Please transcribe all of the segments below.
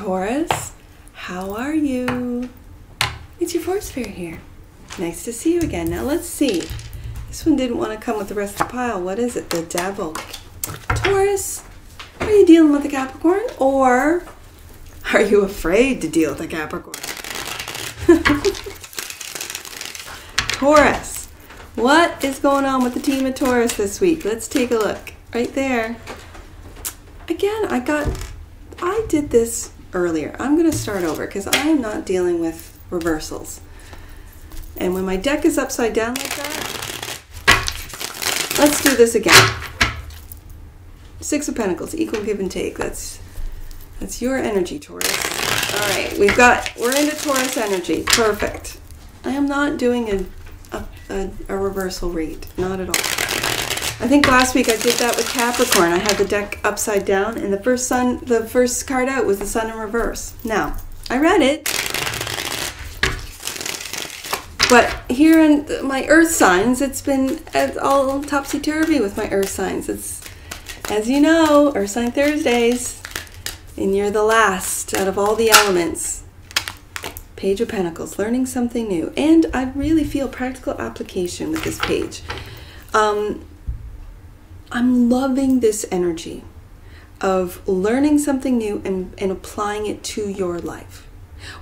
Taurus, how are you? It's your force sphere here. Nice to see you again. Now let's see. This one didn't want to come with the rest of the pile. What is it? The Devil. Taurus, are you dealing with a Capricorn, or are you afraid to deal with a Capricorn? Taurus, what is going on with the team of Taurus this week? Let's take a look. Right there. Again, I did this earlier. I'm going to start over because I am not dealing with reversals. And when my deck is upside down like that, let's do this again. Six of Pentacles, equal give and take. That's your energy, Taurus. All right, we're into Taurus energy. Perfect. I am not doing a reversal read, not at all. I think last week I did that with Capricorn. I had the deck upside down, and the first card out was the Sun in reverse. Now, I read it, but here in my Earth signs, it's been all topsy-turvy with my Earth signs. It's, as you know, Earth sign Thursdays, and you're the last out of all the elements. Page of Pentacles, learning something new, and I really feel practical application with this page. I'm loving this energy of learning something new and applying it to your life,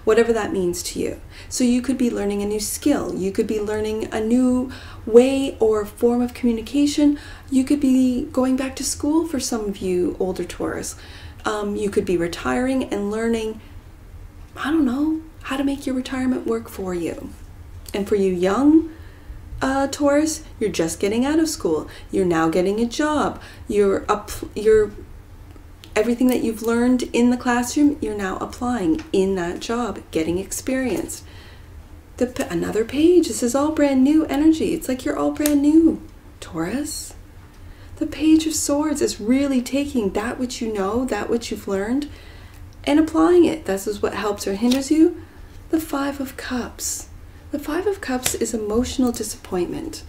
whatever that means to you. So you could be learning a new skill. You could be learning a new way or form of communication. You could be going back to school for some of you older Taurus. You could be retiring and learning, I don't know, how to make your retirement work for you. And for you young Taurus, you're just getting out of school. You're now getting a job. Everything that you've learned in the classroom, you're now applying in that job, getting experience. Another page. This is all brand new energy. It's like you're all brand new, Taurus. The Page of Swords is really taking that which you know, that which you've learned, and applying it. This is what helps or hinders you. The Five of Cups. The Five of Cups is emotional disappointment.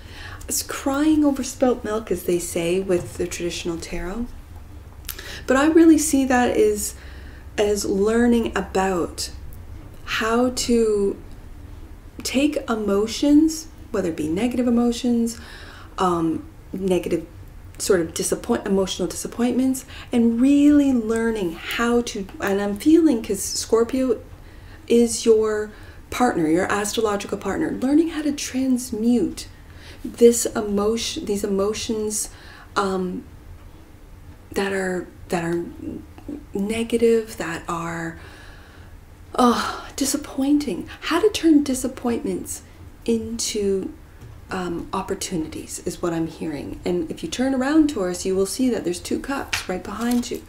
It's crying over spilt milk, as they say with the traditional tarot. But I really see that as learning about how to take emotions, whether it be negative emotions, negative sort of emotional disappointments, and really learning how to, and I'm feeling, because Scorpio is your partner, your astrological partner, learning how to transmute these emotions that are negative, that are disappointing. How to turn disappointments into opportunities is what I'm hearing. And if you turn around, Taurus, you will see that there's two cups right behind you.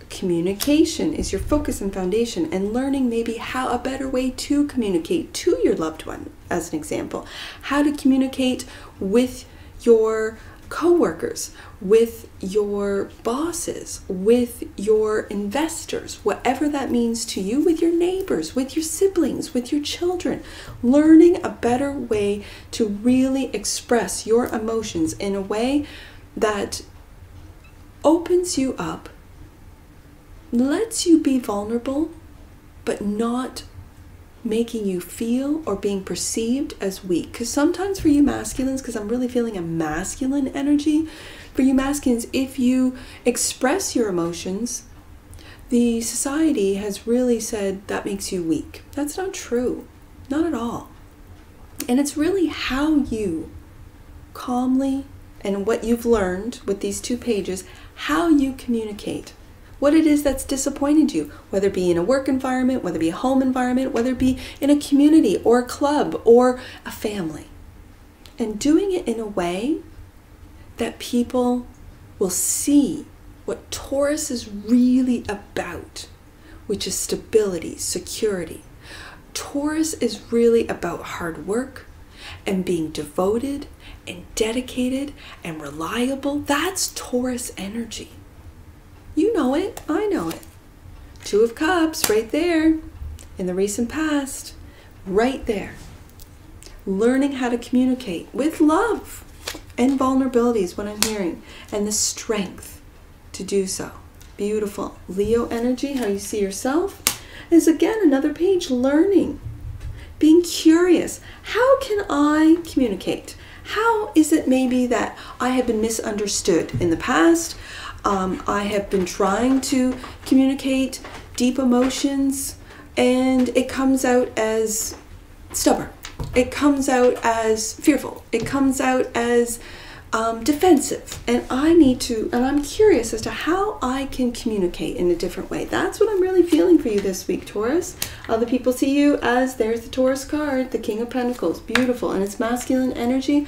Communication is your focus and foundation, and learning maybe how a better way to communicate to your loved one, as an example. How to communicate with your co-workers, with your bosses, with your investors, whatever that means to you, with your neighbors, with your siblings, with your children. Learning a better way to really express your emotions in a way that opens you up, lets you be vulnerable, but not making you feel or being perceived as weak. Because sometimes for you masculines, because I'm really feeling a masculine energy, for you masculines, if you express your emotions, the society has really said that makes you weak. That's not true. Not at all. And it's really how you calmly, and what you've learned with these two pages, how you communicate. What it is that's disappointed you, whether it be in a work environment, whether it be a home environment, whether it be in a community or a club or a family. And doing it in a way that people will see what Taurus is really about, which is stability, security. Taurus is really about hard work and being devoted and dedicated and reliable. That's Taurus energy. You know it, I know it. Two of Cups right there in the recent past, right there. Learning how to communicate with love and vulnerability is what I'm hearing, and the strength to do so. Beautiful. Leo energy, how you see yourself, is again another page, learning. Being curious. How can I communicate? How is it maybe that I have been misunderstood in the past? I have been trying to communicate deep emotions, and it comes out as stubborn. It comes out as fearful. It comes out as defensive. And I'm curious as to how I can communicate in a different way. That's what I'm really feeling for you this week, Taurus. Other people see you as, there's the Taurus card, the King of Pentacles. Beautiful. And it's masculine energy.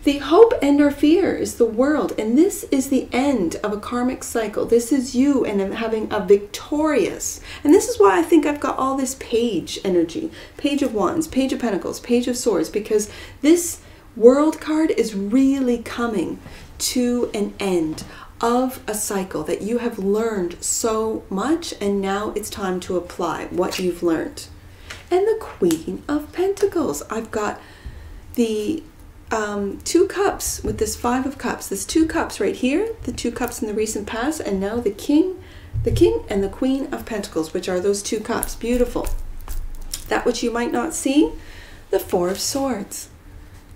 The hope and or fear is the world, and this is the end of a karmic cycle. This is you and having a victorious, and this is why I think I've got all this page energy, Page of Wands, Page of Pentacles, Page of Swords, because this World card is really coming to an end of a cycle that you have learned so much, and now it's time to apply what you've learned. And the Queen of Pentacles. I've got the 2 cups with this 5 of cups. This 2 cups right here, the 2 cups in the recent past, and now the king and the Queen of Pentacles, which are those 2 cups. Beautiful. That which you might not see, the 4 of Swords.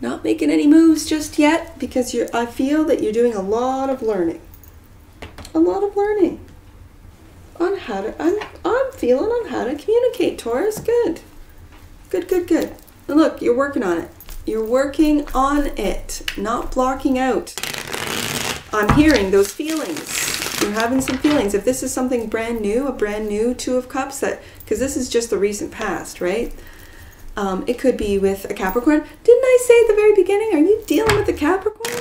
Not making any moves just yet, because I feel that you're doing a lot of learning. A lot of learning on how to, I'm feeling on how to communicate, Taurus. Good. Good, good, good. And look, you're working on it. You're working on it, not blocking out. I'm hearing those feelings. You're having some feelings. If this is something brand new, a brand new 2 of Cups, because this is just the recent past, right? It could be with a Capricorn. Didn't I say at the very beginning, are you dealing with a Capricorn?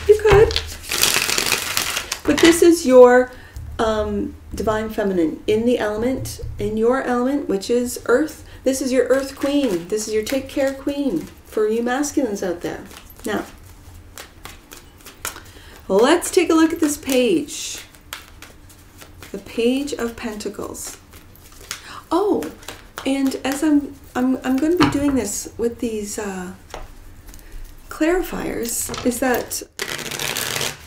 You could. But this is your divine feminine in the element, in your element, which is Earth. This is your Earth Queen. This is your take care queen for you masculines out there. Now, let's take a look at this page. The Page of Pentacles. Oh, and as I'm going to be doing this with these clarifiers, is that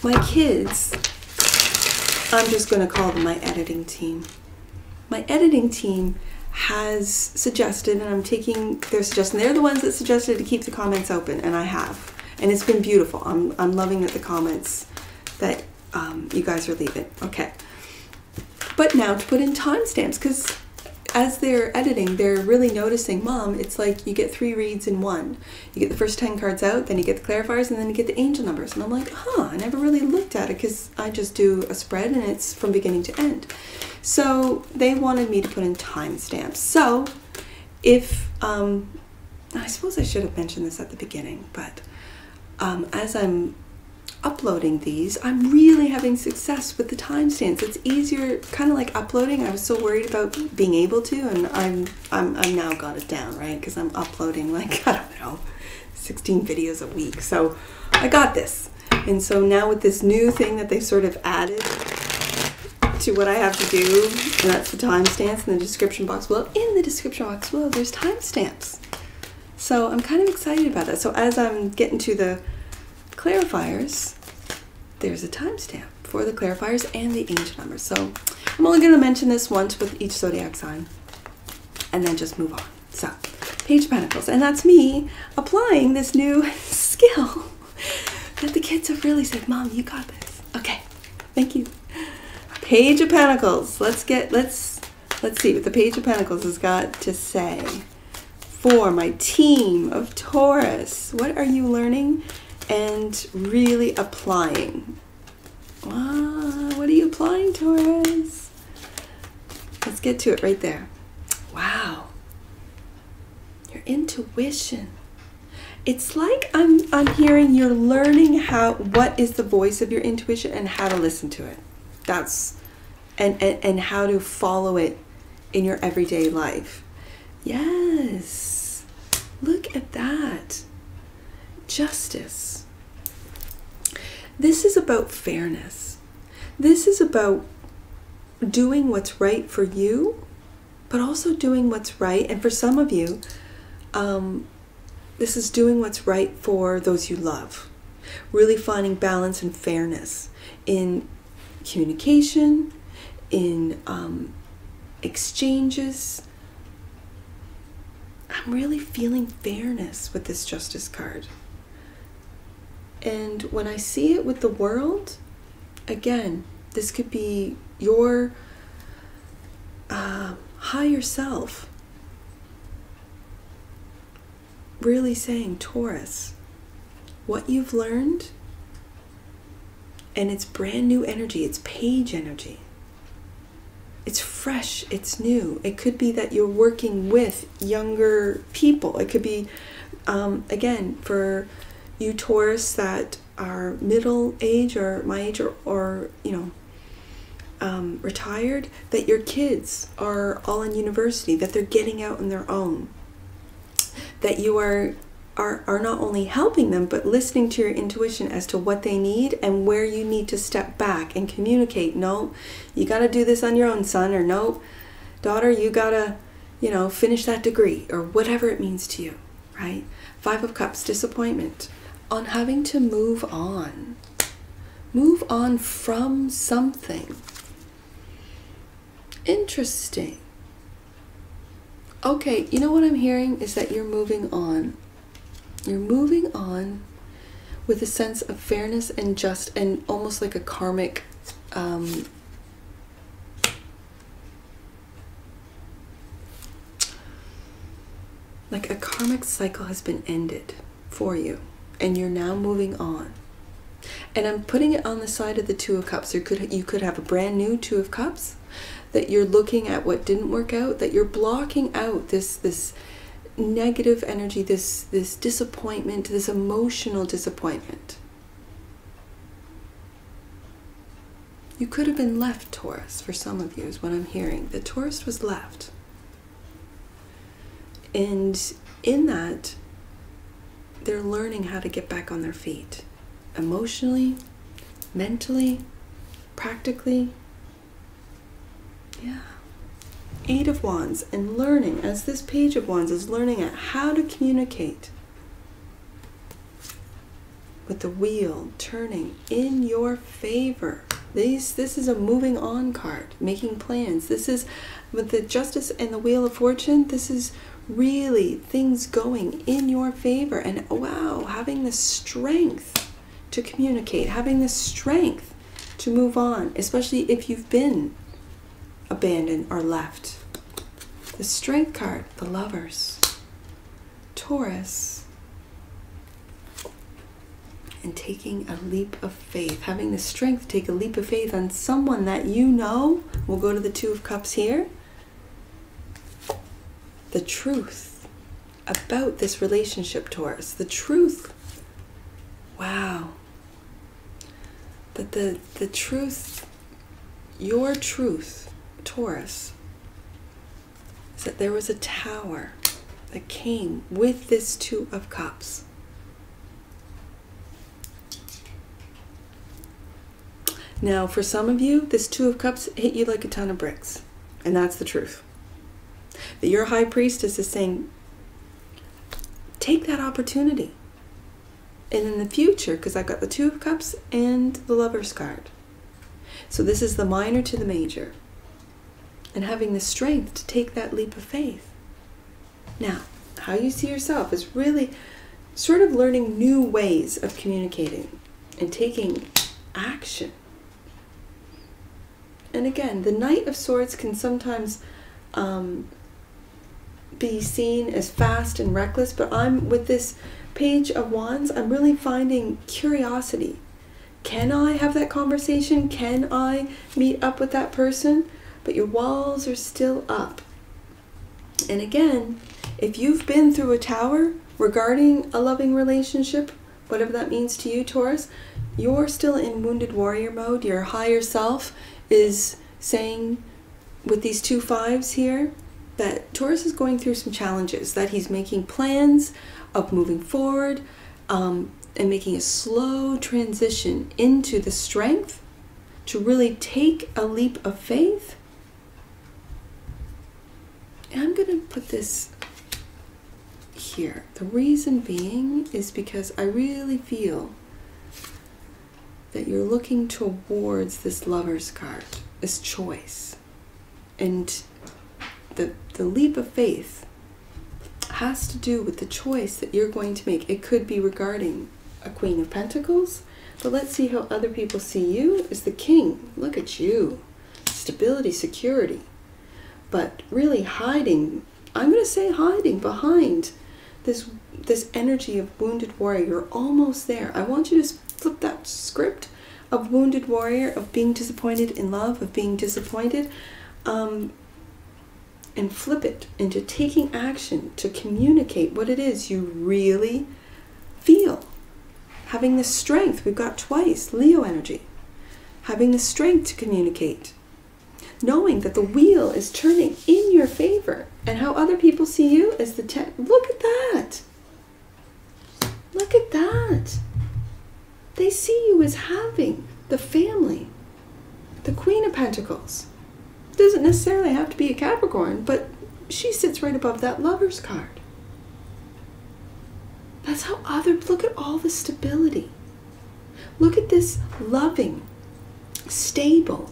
my kids, I'm just going to call them my editing team. My editing team has suggested, and I'm taking their suggestion. They're the ones that suggested to keep the comments open, and I have. And it's been beautiful. I'm loving the comments that you guys are leaving. Okay. But now to put in timestamps, because as they're editing, they're really noticing, Mom, it's like you get 3 reads in one. You get the first 10 cards out, then you get the clarifiers, and then you get the angel numbers. And I'm like, I never really looked at it, because I just do a spread and it's from beginning to end. So they wanted me to put in timestamps. So if, I suppose I should have mentioned this at the beginning, but as I'm uploading these, I'm really having success with the timestamps. It's easier, kind of like uploading. I was so worried about being able to, and I'm now got it down, right? Because I'm uploading like, I don't know, 16 videos a week. So I got this. And so now with this new thing that they sort of added to what I have to do, and that's the timestamps in the description box. Well, in the description box below, there's timestamps. So I'm kind of excited about that. So as I'm getting to the clarifiers, there's a timestamp for the clarifiers and the angel numbers. So I'm only going to mention this once with each zodiac sign and then just move on. So Page of Pentacles, and that's me applying this new skill that the kids have really said, Mom, you got this. Okay, thank you. Page of Pentacles. Let's see what the Page of Pentacles has got to say for my team of Taurus. What are you learning and really applying? What are you applying, Taurus? Let's get to it right there. Wow. Your intuition. It's like I'm hearing you're learning what is the voice of your intuition and how to listen to it. And how to follow it in your everyday life. Yes. Look at that. Justice. This is about fairness. This is about doing what's right for you, but also doing what's right. And for some of you, this is doing what's right for those you love. Really finding balance and fairness in communication, in exchanges. I'm really feeling fairness with this Justice card. And when I see it with the world, again, this could be your higher self really saying, Taurus, what you've learned, and it's brand new energy, it's page energy. It's fresh, it's new. It could be that you're working with younger people. It could be, again, for you Taurus that are middle age or my age or you know, retired, that your kids are all in university, that they're getting out on their own, that you are not only helping them, but listening to your intuition as to what they need and where you need to step back and communicate. No, you got to do this on your own, son, or no, daughter, you got to, you know, finish that degree, or whatever it means to you, right? 5 of Cups, disappointment on having to move on from something. Interesting. Okay, you know what I'm hearing is that you're moving on. You're moving on with a sense of fairness and just, and almost like a karmic, like a karmic cycle has been ended for you, and you're now moving on. And I'm putting it on the side of the 2 of Cups. You could have a brand new 2 of Cups, that you're looking at what didn't work out, that you're blocking out this negative energy, this disappointment, this emotional disappointment. You could have been left, Taurus, for some of you is what I'm hearing. The Taurus was left. And in that, they're learning how to get back on their feet. Emotionally, mentally, practically. Yeah. 8 of Wands, and learning, as this Page of Wands is learning at how to communicate with the wheel turning in your favor. This is a moving on card, making plans. This is, with the Justice and the Wheel of Fortune, this is really things going in your favor. And wow, having the strength to communicate, having the strength to move on, especially if you've been abandoned or left. The Strength card, the Lovers, Taurus, and taking a leap of faith, having the strength to take a leap of faith on someone that you know. We'll go to the 2 of Cups here. The truth about this relationship, Taurus, the truth. Wow. That the truth, your truth, Taurus, is that there was a tower that came with this 2 of Cups. Now, for some of you, this 2 of Cups hit you like a ton of bricks. And that's the truth. That your High Priestess is saying, take that opportunity. And in the future, because I got the 2 of Cups and the Lover's card. So this is the minor to the major. And having the strength to take that leap of faith. Now, how you see yourself is really sort of learning new ways of communicating and taking action. And again, the Knight of Swords can sometimes be seen as fast and reckless, but I'm with this Page of Wands, I'm really finding curiosity. Can I have that conversation? Can I meet up with that person? But your walls are still up. And again, if you've been through a tower regarding a loving relationship, whatever that means to you, Taurus, you're still in wounded warrior mode. Your higher self is saying, with these 2 5s here, that Taurus is going through some challenges, that he's making plans of moving forward and making a slow transition into the strength to really take a leap of faith. And I'm going to put this here. The reason being is because I really feel that you're looking towards this Lover's card, this choice. And the leap of faith has to do with the choice that you're going to make. It could be regarding a Queen of Pentacles, but let's see how other people see you as the King. Look at you. Stability, security. But really hiding, I'm going to say hiding behind this energy of wounded warrior. You're almost there. I want you to flip that script of wounded warrior, of being disappointed in love, of being disappointed, and flip it into taking action to communicate what it is you really feel. Having the strength, we've got twice, Leo energy. Having the strength to communicate. Knowing that the wheel is turning in your favor. And how other people see you as the 10. Look at that. Look at that. They see you as having the family. The Queen of Pentacles. Doesn't necessarily have to be a Capricorn, but she sits right above that Lover's card. That's how look at all the stability. Look at this loving, stable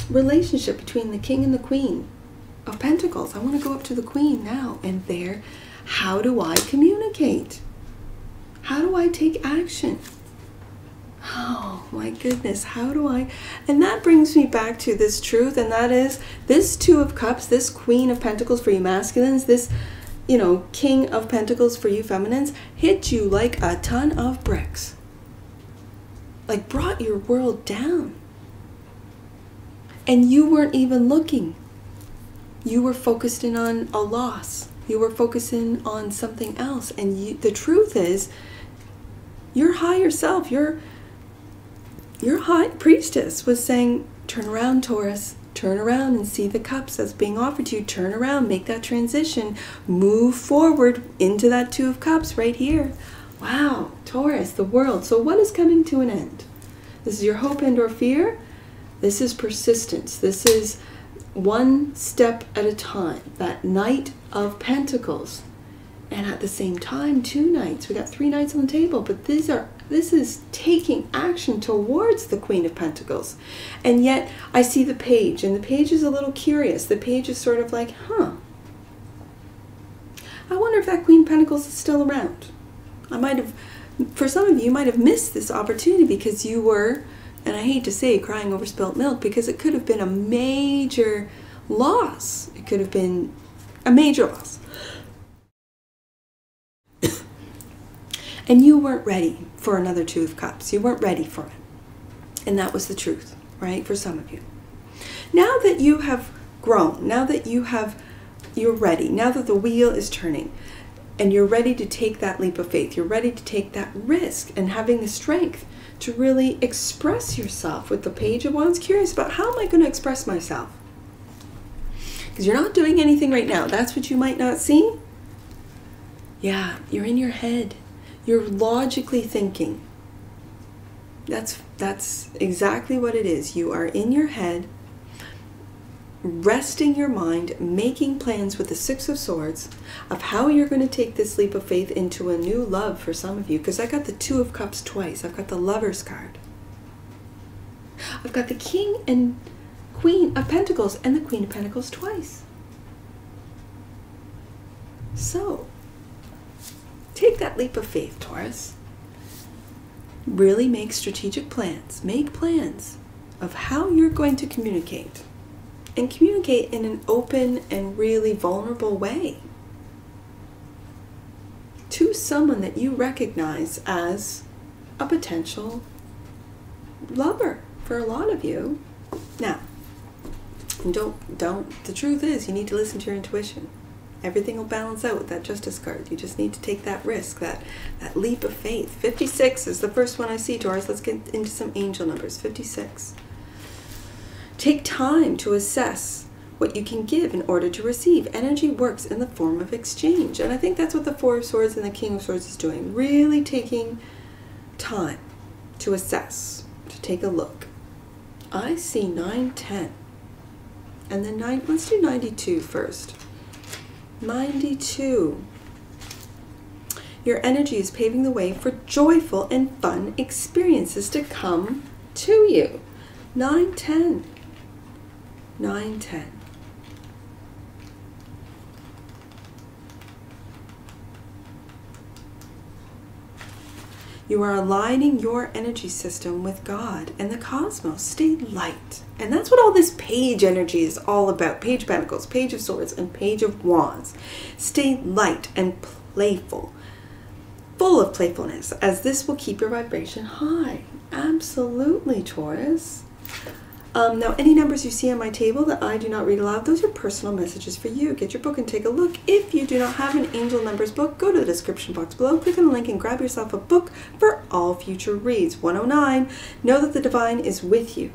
relationship between the King and the Queen of Pentacles. I want to go up to the Queen now. And there, how do I communicate? How do I take action? Oh my goodness, how do I? And that brings me back to this truth, and that is this Two of Cups, this Queen of Pentacles for you masculines, this, King of Pentacles for you feminines, hit you like a ton of bricks. Like brought your world down. And you weren't even looking. You were focused in on a loss. You were focusing on something else. And the truth is, your higher self, your high priestess was saying, turn around, Taurus. Turn around and see the cups that's being offered to you. Turn around, make that transition. Move forward into that Two of Cups right here. Wow, Taurus, the world. So what is coming to an end? This is your hope and or fear. This is persistence. This is one step at a time. That Knight of Pentacles. And at the same time, 2 knights. We got 3 knights on the table, but this is taking action towards the Queen of Pentacles. And yet I see the Page, and the Page is a little curious. The Page is sort of like, I wonder if that Queen of Pentacles is still around. For some of you, might have missed this opportunity because you were, and I hate to say crying over spilt milk, because it could have been a major loss. It could have been a major loss. And you weren't ready for another Two of Cups. You weren't ready for it. And that was the truth, right? For some of you. Now that you have grown, now that you're ready, now that the wheel is turning, and you're ready to take that leap of faith, you're ready to take that risk, and having the strength to really express yourself with the Page of Wands. Curious about, how am I going to express myself? Because you're not doing anything right now. That's what you might not see. Yeah, you're in your head. You're logically thinking. That's exactly what it is. You are in your head, resting your mind, making plans with the Six of Swords of how you're going to take this leap of faith into a new love for some of you. Because I got the Two of Cups twice. I've got the Lover's card. I've got the King and Queen of Pentacles and the Queen of Pentacles twice. So, take that leap of faith, Taurus. Really make strategic plans. Make plans of how you're going to communicate. And communicate in an open and really vulnerable way to someone that you recognize as a potential lover for a lot of you. Now, the truth is, you need to listen to your intuition. Everything will balance out with that Justice card. You just need to take that risk, that leap of faith. 56 is the first one I see, Taurus. Let's get into some angel numbers. 56. Take time to assess what you can give in order to receive. Energy works in the form of exchange. And I think that's what the Four of Swords and the King of Swords is doing. Really taking time to assess, to take a look. I see 9, 10. And then 9, let's do 92 first. 92. Your energy is paving the way for joyful and fun experiences to come to you. 9-10. 9-10. You are aligning your energy system with God and the cosmos. Stay light. And that's what all this page energy is all about. Page of Pentacles, Page of Swords, and Page of Wands. Stay light and playful, full of playfulness, as this will keep your vibration high. Absolutely, Taurus. Now, any numbers you see on my table that I do not read aloud, those are personal messages for you. Get your book and take a look. If you do not have an Angel Numbers book, go to the description box below, click on the link and grab yourself a book for all future reads. 109, know that the divine is with you.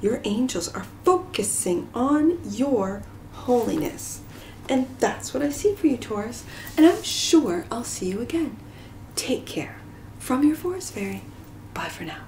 Your angels are focusing on your holiness. And that's what I see for you, Taurus. And I'm sure I'll see you again. Take care. From your Forest Fairy. Bye for now.